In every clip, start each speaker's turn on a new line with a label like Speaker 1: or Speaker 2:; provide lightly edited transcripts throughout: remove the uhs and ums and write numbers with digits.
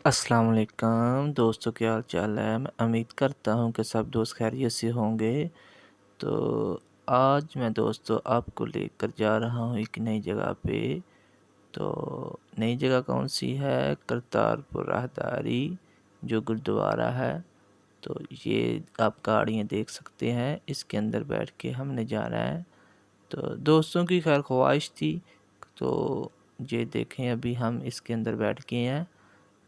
Speaker 1: अस्सलाम वालेकुम दोस्तों, क्या हाल चाल है। मैं उम्मीद करता हूँ कि सब दोस्त खैरियत से होंगे। तो आज मैं दोस्तों आपको लेकर जा रहा हूँ एक नई जगह पे। तो नई जगह कौन सी है? करतारपुर राहदारी जो गुरुद्वारा है। तो ये आप गाड़ियाँ देख सकते हैं, इसके अंदर बैठ के हमने जाना है। तो दोस्तों की खैर ख्वाहिश थी, तो ये देखें अभी हम इसके अंदर बैठ गए हैं।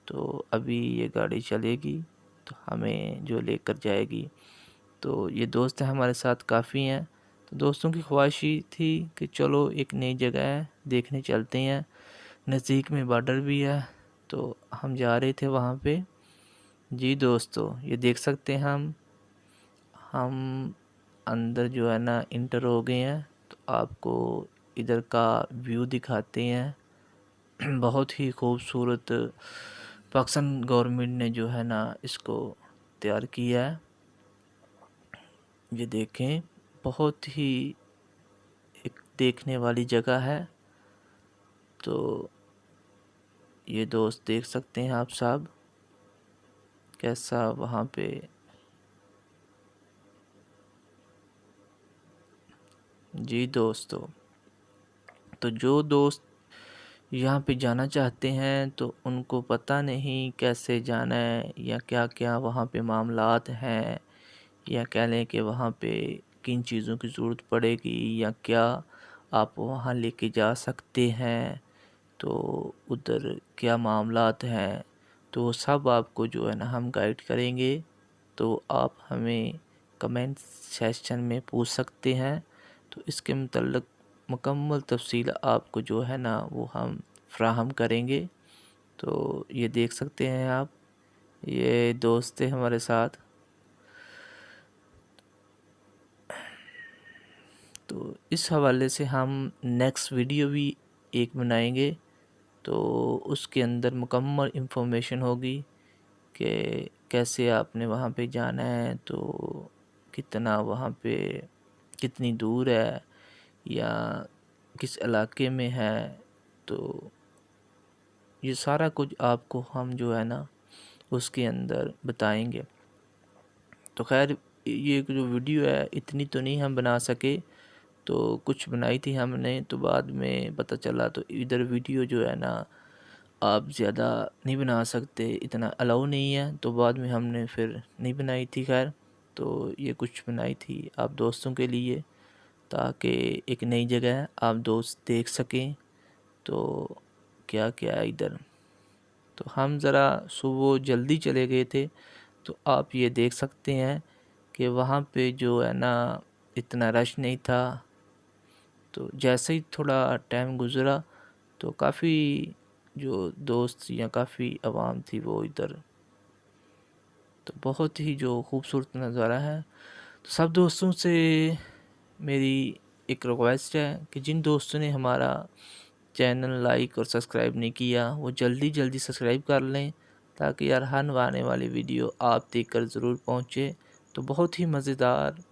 Speaker 1: तो अभी ये गाड़ी चलेगी तो हमें जो लेकर जाएगी। तो ये दोस्त हैं हमारे साथ काफ़ी हैं। तो दोस्तों की ख्वाहिश ही थी कि चलो एक नई जगह है देखने चलते हैं, नज़दीक में बॉर्डर भी है। तो हम जा रहे थे वहाँ पे। जी दोस्तों, ये देख सकते हैं हम अंदर जो है ना इंटर हो गए हैं। तो आपको इधर का व्यू दिखाते हैं। बहुत ही खूबसूरत पाकिस्तान गवर्नमेंट ने जो है ना इसको तैयार किया है। ये देखें, बहुत ही एक देखने वाली जगह है। तो ये दोस्त देख सकते हैं आप सब कैसा वहाँ पे। जी दोस्तों, तो जो दोस्त यहाँ पे जाना चाहते हैं तो उनको पता नहीं कैसे जाना है या क्या क्या वहाँ पे मामलात हैं, या कह लें कि वहाँ पे किन चीज़ों की ज़रूरत पड़ेगी या क्या आप वहाँ लेके जा सकते हैं, तो उधर क्या मामलात हैं, तो वो सब आपको जो है ना हम गाइड करेंगे। तो आप हमें कमेंट सेक्शन में पूछ सकते हैं। तो इसके मतलब मुकम्मल तफसील आपको जो है ना वो हम फ्राहम करेंगे। तो ये देख सकते हैं आप, ये दोस्त थे हमारे साथ। तो इस हवाले से हम नेक्स्ट वीडियो भी एक बनाएंगे। तो उसके अंदर मुकम्मल इन्फॉर्मेशन होगी कि कैसे आपने वहाँ पे जाना है, तो कितना वहाँ पे कितनी दूर है या किस इलाके में है। तो ये सारा कुछ आपको हम जो है ना उसके अंदर बताएंगे। तो खैर, ये जो वीडियो है इतनी तो नहीं हम बना सके, तो कुछ बनाई थी हमने, तो बाद में पता चला तो इधर वीडियो जो है ना आप ज़्यादा नहीं बना सकते, इतना अलाउ नहीं है। तो बाद में हमने फिर नहीं बनाई थी। खैर, तो ये कुछ बनाई थी आप दोस्तों के लिए, ताकि एक नई जगह है आप दोस्त देख सकें। तो क्या क्या है इधर। तो हम ज़रा सुबह जल्दी चले गए थे। तो आप ये देख सकते हैं कि वहाँ पे जो है ना इतना रश नहीं था। तो जैसे ही थोड़ा टाइम गुज़रा तो काफ़ी जो दोस्त या काफ़ी आवाम थी वो इधर। तो बहुत ही जो खूबसूरत नज़ारा है। तो सब दोस्तों से मेरी एक रिक्वेस्ट है कि जिन दोस्तों ने हमारा चैनल लाइक और सब्सक्राइब नहीं किया वो जल्दी जल्दी सब्सक्राइब कर लें, ताकि यार हर आने वाली वीडियो आप देखकर ज़रूर पहुँचे। तो बहुत ही मज़ेदार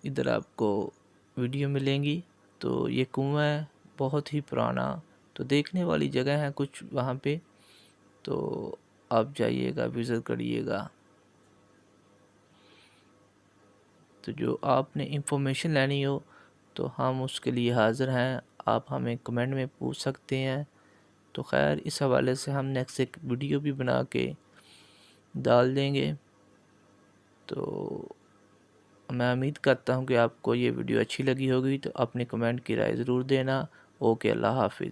Speaker 1: इधर आपको वीडियो मिलेंगी। तो ये कुआं है बहुत ही पुराना, तो देखने वाली जगह है कुछ वहाँ पे। तो आप जाइएगा, विज़िट करिएगा। तो जो आपने इंफॉर्मेशन लेनी हो तो हम उसके लिए हाज़िर हैं, आप हमें कमेंट में पूछ सकते हैं। तो खैर, इस हवाले से हम नेक्स्ट एक वीडियो भी बना के डाल देंगे। तो मैं उम्मीद करता हूँ कि आपको ये वीडियो अच्छी लगी होगी। तो अपने कमेंट की राय ज़रूर देना। ओके, अल्लाह हाफिज़।